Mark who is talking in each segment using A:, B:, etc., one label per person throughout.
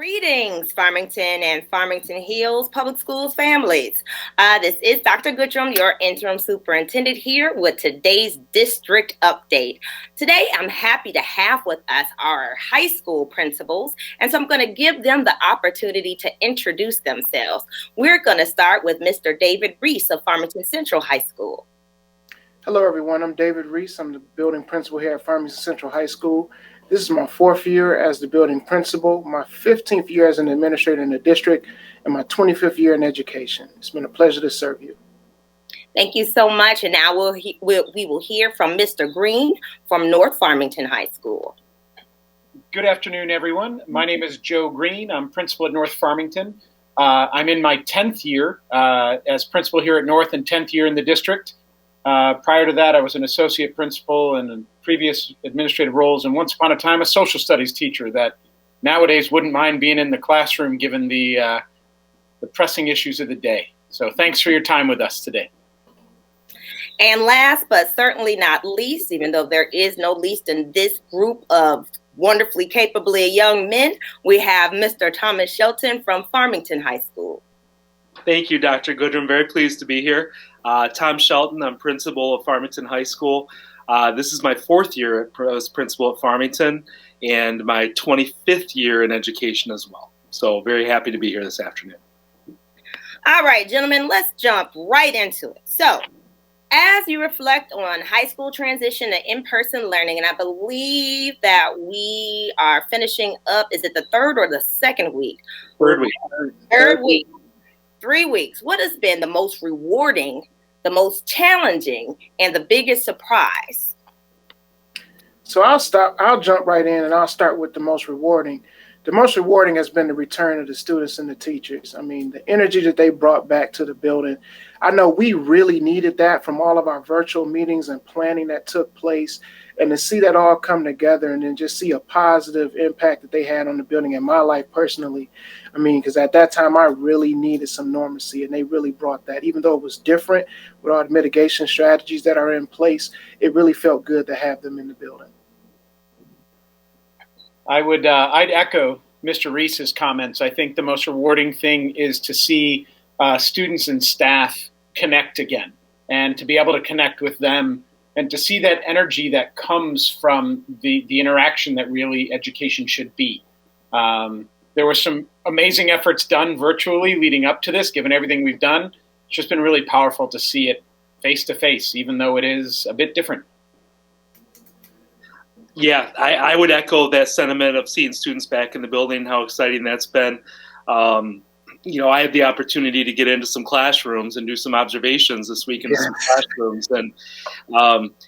A: Greetings, Farmington and Farmington Hills Public Schools families. This is Dr. Goodrum, your interim superintendent, here with today's district update. Today, I'm happy to have with us our high school principals, and so I'm going to give them the opportunity to introduce themselves. We're going to start with Mr. David Reese of Farmington Central High School.
B: Hello, everyone. I'm David Reese. I'm the building principal here at Farmington Central High School. This is my 4th year as the building principal, my 15th year as an administrator in the district, and my 25th year in education. It's been a pleasure to serve you.
A: Thank you so much. And now we will hear from Mr. Green from North Farmington High School.
C: Good afternoon, everyone. My name is Joe Green. I'm principal at North Farmington. I'm in my 10th year as principal here at North and 10th year in the district. Prior to that, I was an associate principal in previous administrative roles, and once upon a time, a social studies teacher that nowadays wouldn't mind being in the classroom given the pressing issues of the day. So thanks for your time with us today.
A: And last but certainly not least, even though there is no least in this group of wonderfully capable young men, we have Mr. Thomas Shelton from Farmington High School.
D: Thank you, Dr. Goodrum. Very pleased to be here. Tom Shelton, I'm principal of Farmington High School. This is my 4th year as principal at Farmington and my 25th year in education as well. So very happy to be here this afternoon.
A: All right, gentlemen, let's jump right into it. So as you reflect on high school transition to in-person learning, and I believe that we are finishing up, is it the 3rd or the 2nd week?
D: Third week.
A: Third week. 3 weeks. What has been the most rewarding, the most challenging, and the biggest surprise?
B: So I'll jump right in and I'll start with the most rewarding. The most rewarding has been the return of the students and the teachers. I mean, the energy that they brought back to the building. I know we really needed that from all of our virtual meetings and planning that took place. And to see that all come together and then just see a positive impact that they had on the building in my life personally. I mean, because at that time I really needed some normalcy, and they really brought that. Even though it was different with all the mitigation strategies that are in place, it really felt good to have them in the building.
C: I'd echo Mr. Reese's comments. I think the most rewarding thing is to see students and staff connect again, and to be able to connect with them and to see that energy that comes from the interaction that really education should be. There were some amazing efforts done virtually leading up to this, given everything we've done. It's just been really powerful to see it face to face, even though it is a bit different.
D: Yeah, I would echo that sentiment of seeing students back in the building, how exciting that's been. I had the opportunity to get into some classrooms and do some observations this week in some classrooms. And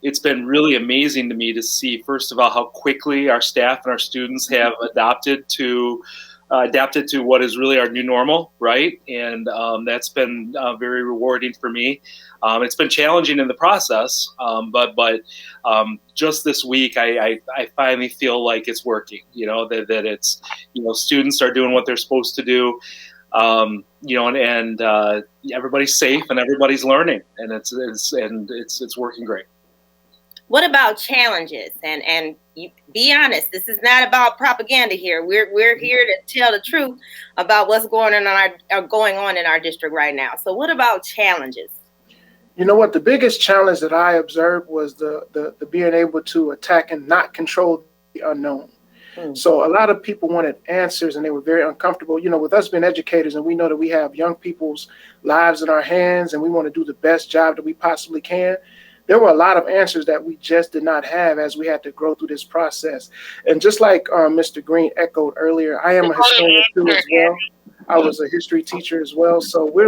D: it's been really amazing to me to see, first of all, how quickly our staff and our students have adapted to what is really our new normal, right? And that's been very rewarding for me. It's been challenging in the process, but just this week, I finally feel like it's working, that it's, students are doing what they're supposed to do. And everybody's safe and everybody's learning, and it's working great.
A: What about challenges? And you be honest, this is not about propaganda here. We're here to tell the truth about what's going on in our district right now. So what about challenges?
B: You know what? The biggest challenge that I observed was the being able to attack and not control the unknown. So a lot of people wanted answers, and they were very uncomfortable. With us being educators, and we know that we have young people's lives in our hands, and we want to do the best job that we possibly can. There were a lot of answers that we just did not have as we had to grow through this process. And just like Mr. Green echoed earlier, I am a historian too as well. I was a history teacher as well. So we're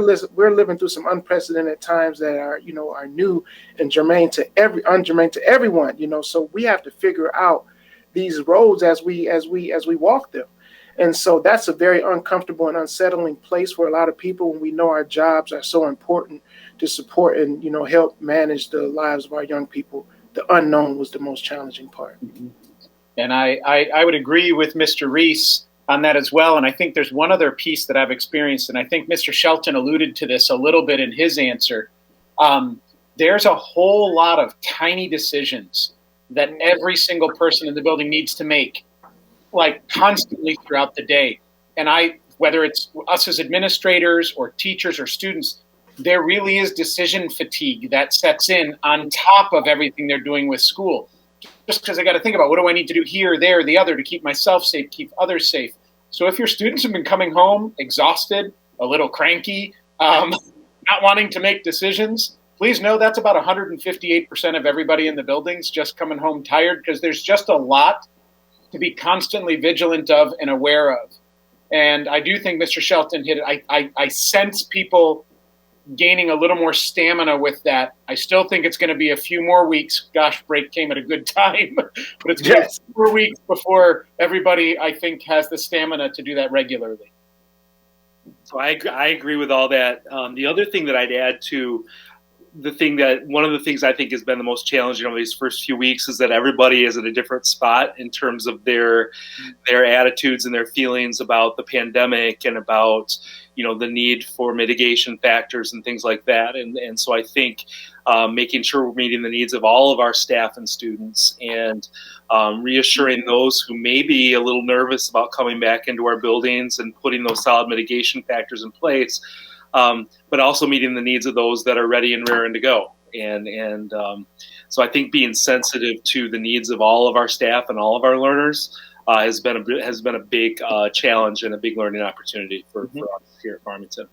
B: living through some unprecedented times that are new and ungermane to everyone. So we have to figure out these roads as we walk them. And so that's a very uncomfortable and unsettling place for a lot of people when we know our jobs are so important to support and, help manage the lives of our young people. The unknown was the most challenging part.
C: Mm-hmm. And I would agree with Mr. Reese on that as well. And I think there's one other piece that I've experienced, and I think Mr. Shelton alluded to this a little bit in his answer. There's a whole lot of tiny decisions that every single person in the building needs to make, like constantly throughout the day. whether it's us as administrators or teachers or students, there really is decision fatigue that sets in on top of everything they're doing with school. Just because I got to think about what do I need to do here, there, the other to keep myself safe, keep others safe. So if your students have been coming home exhausted, a little cranky, not wanting to make decisions, please know that's about 158% of everybody in the buildings just coming home tired, because there's just a lot to be constantly vigilant of and aware of. And I do think Mr. Shelton hit it. I sense people gaining a little more stamina with that. I still think it's going to be a few more weeks. Gosh, break came at a good time, but it's going to be a few more weeks before everybody, I think, has the stamina to do that regularly.
D: So I agree with all that. The other thing that I'd add to one of the things I think has been the most challenging over these first few weeks is that everybody is at a different spot in terms of their attitudes and their feelings about the pandemic and about, the need for mitigation factors and things like that. And so I think making sure we're meeting the needs of all of our staff and students, and reassuring those who may be a little nervous about coming back into our buildings and putting those solid mitigation factors in place, but also meeting the needs of those that are ready and raring to go. And so I think being sensitive to the needs of all of our staff and all of our learners has been a big challenge and a big learning opportunity for us here at Farmington.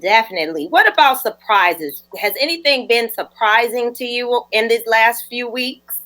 A: Definitely. What about surprises? Has anything been surprising to you in these last few weeks?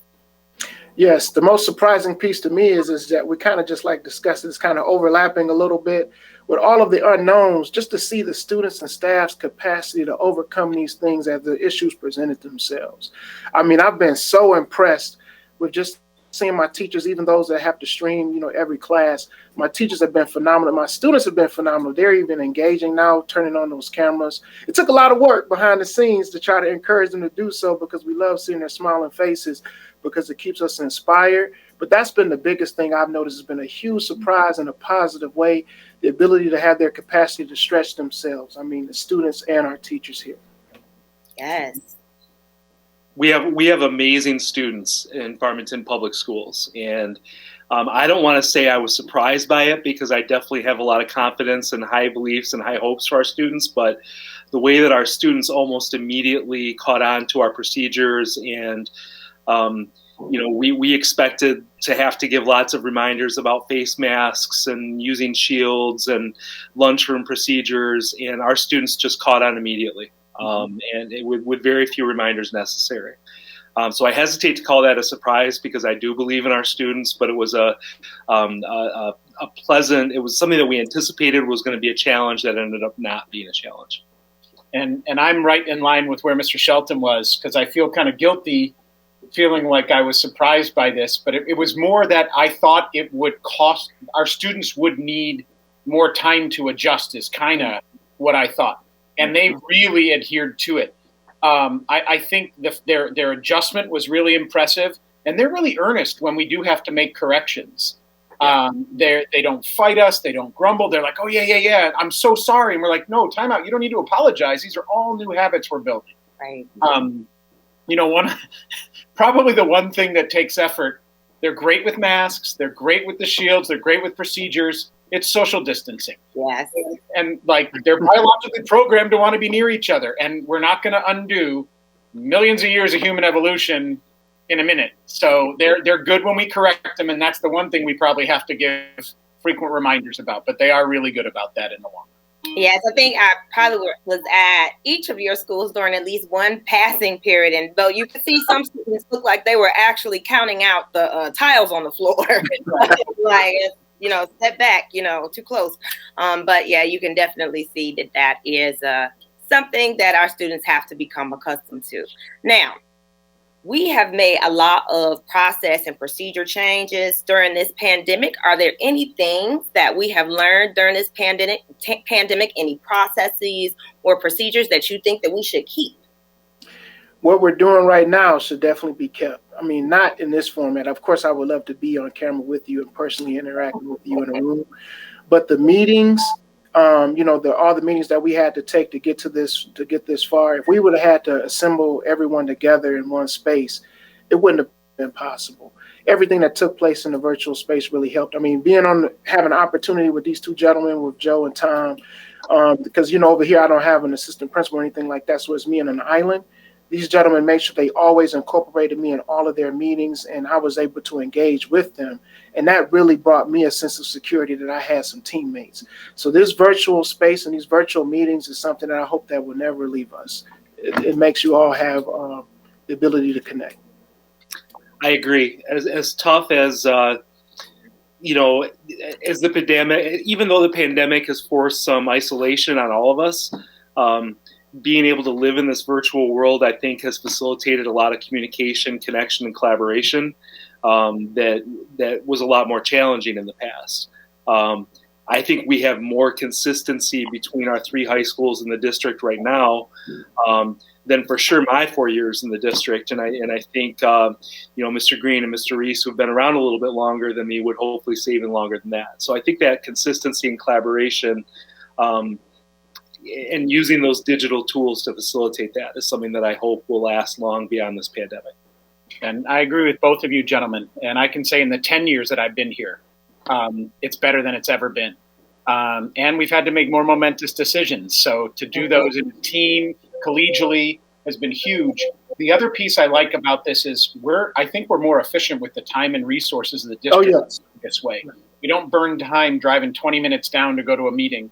B: Yes, the most surprising piece to me is that we kind of just like discussed, it's kind of overlapping a little bit with all of the unknowns, just to see the students and staff's capacity to overcome these things as the issues presented themselves. I mean, I've been so impressed with just seeing my teachers, even those that have to stream, every class. My teachers have been phenomenal. My students have been phenomenal. They're even engaging now, turning on those cameras. It took a lot of work behind the scenes to try to encourage them to do so, because we love seeing their smiling faces, because it keeps us inspired. But that's been the biggest thing I've noticed. Has been a huge surprise in a positive way, the ability to have their capacity to stretch themselves. I mean, the students and our teachers here.
A: Yes.
D: We have amazing students in Farmington Public Schools, and I don't want to say I was surprised by it, because I definitely have a lot of confidence and high beliefs and high hopes for our students. But the way that our students almost immediately caught on to our procedures, and we expected to have to give lots of reminders about face masks and using shields and lunchroom procedures, and our students just caught on immediately. With very few reminders necessary. So I hesitate to call that a surprise, because I do believe in our students, but it was a pleasant, it was something that we anticipated was going to be a challenge that ended up not being a challenge.
C: And I'm right in line with where Mr. Shelton was, because I feel kind of guilty feeling like I was surprised by this, but it was more that I thought it would cost, our students would need more time to adjust, is kind of what I thought. And they really adhered to it. I think their adjustment was really impressive, and they're really earnest when we do have to make corrections. They don't fight us. They don't grumble. They're like, oh, yeah, I'm so sorry. And we're like, no, time out. You don't need to apologize. These are all new habits we're building.
A: Right.
C: Probably the one thing that takes effort, they're great with masks. They're great with the shields. They're great with procedures. It's social distancing.
A: Yes.
C: And they're biologically programmed to want to be near each other. And we're not going to undo millions of years of human evolution in a minute. So they're good when we correct them. And that's the one thing we probably have to give frequent reminders about. But they are really good about that in the long run.
A: Yes, I think I probably was at each of your schools during at least one passing period. And though you could see some students look like they were actually counting out the tiles on the floor. Step back, too close. But yeah, you can definitely see that is something that our students have to become accustomed to. Now, we have made a lot of process and procedure changes during this pandemic. Are there any things that we have learned during this pandemic, any processes or procedures that you think that we should keep?
B: What we're doing right now should definitely be kept. I mean, not in this format. Of course, I would love to be on camera with you and personally interacting with you in a room. But the meetings, all the meetings that we had to take to get this far, if we would have had to assemble everyone together in one space, it wouldn't have been possible. everything that took place in the virtual space really helped. I mean, having an opportunity with these two gentlemen, with Joe and Tom, because, over here I don't have an assistant principal or anything like that, so it's me and an island. These gentlemen made sure they always incorporated me in all of their meetings, and I was able to engage with them. And that really brought me a sense of security that I had some teammates. So this virtual space and these virtual meetings is something that I hope that will never leave us. It makes you all have the ability to connect.
D: I agree. As tough as, as the pandemic, even though the pandemic has forced some isolation on all of us, being able to live in this virtual world, I think, has facilitated a lot of communication, connection, and collaboration that was a lot more challenging in the past. I think we have more consistency between our 3 high schools in the district right now than for sure my 4 years in the district. And I think, Mr. Green and Mr. Reese, who've been around a little bit longer than me, would hopefully stay even longer than that. So I think that consistency and collaboration and using those digital tools to facilitate that is something that I hope will last long beyond this pandemic.
C: And I agree with both of you gentlemen. And I can say in the 10 years that I've been here, it's better than it's ever been. And we've had to make more momentous decisions. So to do those in a team, collegially, has been huge. The other piece I like about this is I think we're more efficient with the time and resources of the district this way. We don't burn time driving 20 minutes down to go to a meeting.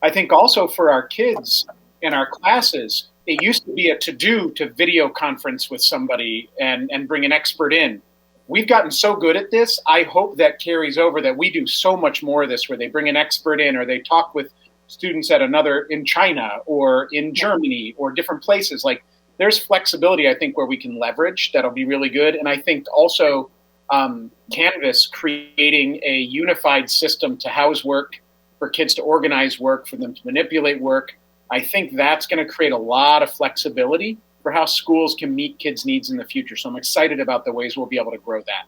C: I think also for our kids and our classes, it used to be a to-do to video conference with somebody and bring an expert in. We've gotten so good at this. I hope that carries over, that we do so much more of this, where they bring an expert in or they talk with students in China or in Germany or different places. Like, there's flexibility, I think, where we can leverage. That'll be really good. And I think also Canvas creating a unified system to house work, for kids to organize work, for them to manipulate work. I think that's going to create a lot of flexibility for how schools can meet kids' needs in the future. So I'm excited about the ways we'll be able to grow that.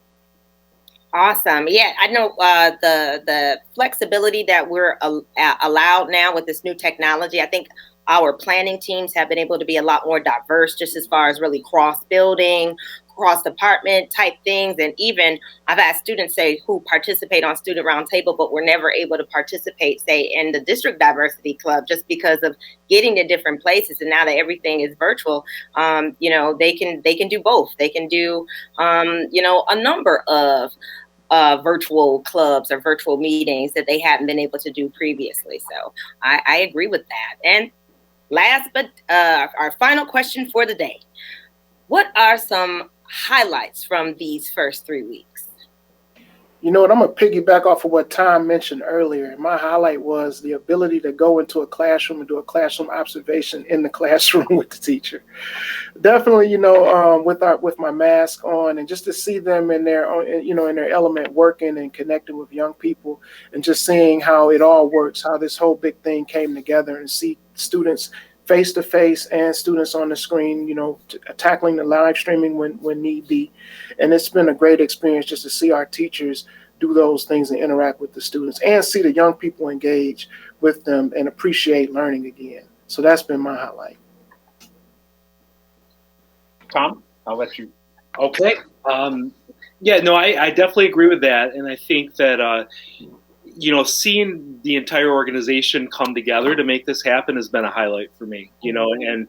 A: Awesome. Yeah, I know the flexibility that we're allowed now with this new technology. I think our planning teams have been able to be a lot more diverse, just as far as really cross-building, cross-department type things. And even I've had students say who participate on Student Roundtable, but were never able to participate, say, in the District Diversity Club, just because of getting to different places. And now that everything is virtual, they can do both. They can do, a number of virtual clubs or virtual meetings that they hadn't been able to do previously. So I agree with that. And last, but our final question for the day: what are some highlights from these first 3 weeks?
B: You know what? I'm going to piggyback off of what Tom mentioned earlier. My highlight was the ability to go into a classroom and do a classroom observation in the classroom with the teacher. Definitely, with my mask on, and just to see them in their element, working and connecting with young people, and just seeing how it all works, how this whole big thing came together, and see students face to face and students on the screen, tackling the live streaming when need be. And it's been a great experience just to see our teachers do those things and interact with the students, and see the young people engage with them and appreciate learning again. So that's been my highlight.
C: Tom, I'll let you.
D: Okay. I definitely agree with that. And I think that, seeing the entire organization come together to make this happen has been a highlight for me, and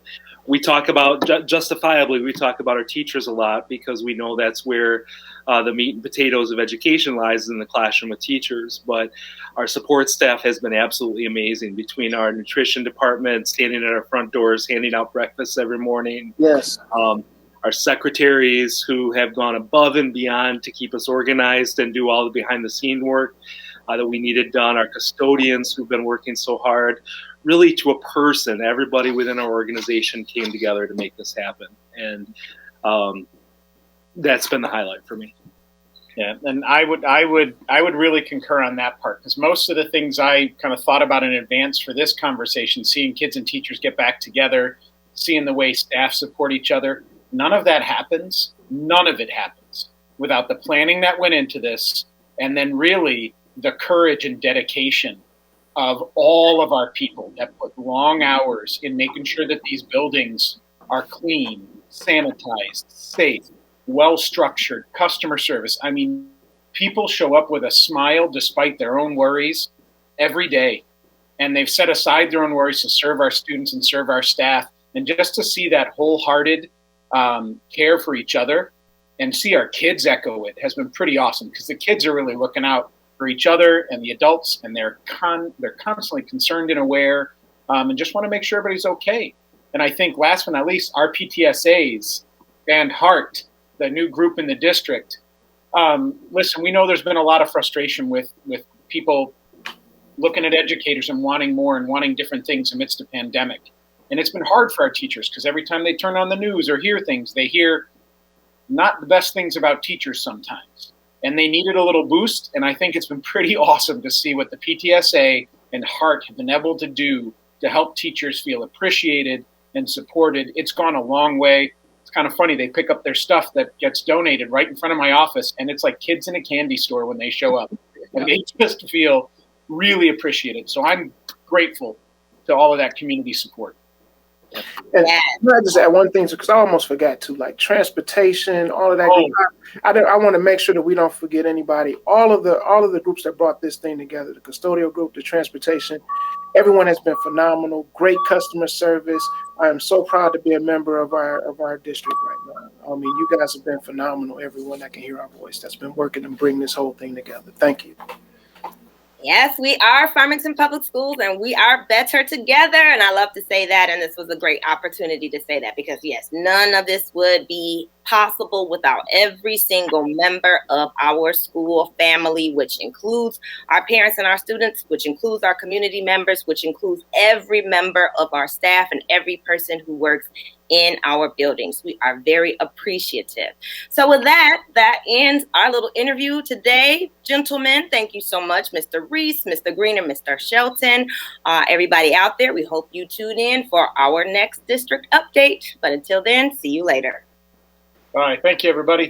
D: we talk about, justifiably, we talk about our teachers a lot, because we know that's where the meat and potatoes of education lies, in the classroom with teachers. But our support staff has been absolutely amazing, between our nutrition department, standing at our front doors, handing out breakfast every morning.
B: Yes.
D: Our secretaries, who have gone above and beyond to keep us organized and do all the behind the scene work that we needed done. Our custodians, who've been working so hard, really to a person. Everybody within our organization came together to make this happen, and that's been the highlight for me.
C: Yeah, and I would really concur on that part, because most of the things I kind of thought about in advance for this conversation, seeing kids and teachers get back together, seeing the way staff support each other, none of that happens. None of it happens without the planning that went into this, and then really the courage and dedication of all of our people that put long hours in making sure that these buildings are clean, sanitized, safe, well-structured customer service. I mean, people show up with a smile despite their own worries every day. And they've set aside their own worries to serve our students and serve our staff. And just to see that wholehearted care for each other and see our kids echo it has been pretty awesome, because the kids are really looking out for each other and the adults, and they're constantly concerned and aware, and just want to make sure everybody's okay. And I think last but not least, our PTSAs and HEART, the new group in the district. Listen, we know there's been a lot of frustration with people looking at educators and wanting more and wanting different things amidst a pandemic. And it's been hard for our teachers, because every time they turn on the news or hear things, they hear not the best things about teachers sometimes. And they needed a little boost. And I think it's been pretty awesome to see what the PTSA and HEART have been able to do to help teachers feel appreciated and supported. It's gone a long way. It's kind of funny. They pick up their stuff that gets donated right in front of my office, and it's like kids in a candy store when they show up. And they just feel really appreciated. So I'm grateful to all of that community support.
B: And I just add one thing, because I almost forgot to, like transportation, all of that. I want to make sure that we don't forget anybody. All of the groups that brought this thing together, the custodial group, the transportation, everyone has been phenomenal. Great customer service. I am so proud to be a member of our district right now. I mean, you guys have been phenomenal. Everyone that can hear our voice that's been working and bring this whole thing together. Thank you.
A: Yes, we are Farmington Public Schools, and we are better together. And I love to say that. And this was a great opportunity to say that, because, yes, none of this would be possible without every single member of our school family, which includes our parents and our students, which includes our community members, which includes every member of our staff and every person who works in our buildings. We are very appreciative. So with that ends our little interview today. Gentlemen, thank you so much, Mr. Reese, Mr. Green, and Mr. Shelton. Everybody out there, we hope you tune in for our next district update. But until then, see you later.
C: All right. Thank you, everybody.